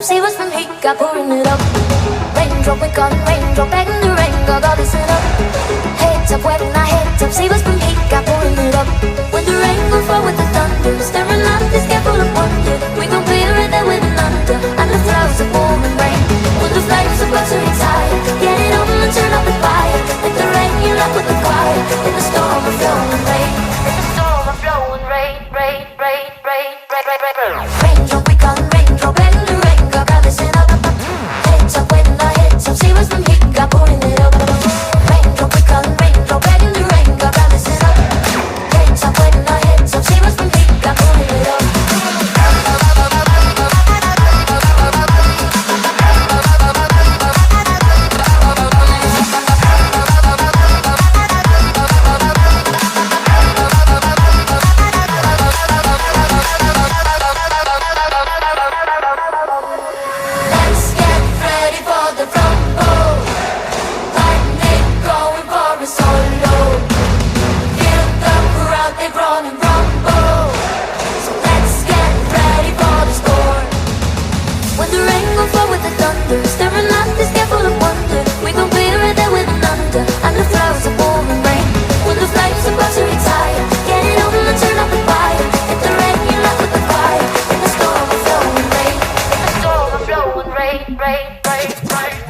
Save us from heat, got pouring it up. Raindrop, we got raindrop, begging the rain, got this it up. Heads up, when I heads up, save us from heat, got pouring it up. When the rain will fall with the thunder, staring at this sky full of wonder. We gon' be right there with an under, and the clouds of warm and rain. When the flames are about to retire, get it on and turn up the fire. Let the rain unite with the choir, in the storm of flowing rain. In the storm of flowing rain, rain, rain, rain, rain, rain, rain, rain. Raindrop, we got raindrop, begging the rain, got this it up. Heads up, when I heads up, save us from heat, got pouring it up. Raindrop, we got raindrop, begging the rain, got this it up. Heads up, when I heads up, save us from heat, got pouring it up. Let's get ready for the rumble. Lightning going for a solo. Feel the crowd, they run and rumble. So let's get ready for the storm. When the rain will fall with the thunder, staring at the sky full of wonder. We gon' be right there with an under, and the clouds are pouring rain. When the flames are about to retire, get it on and turn up the fire. If the rain you like with the fire, in the storm of flowing rain. In the storm of flowing rain, rain, rain, rain.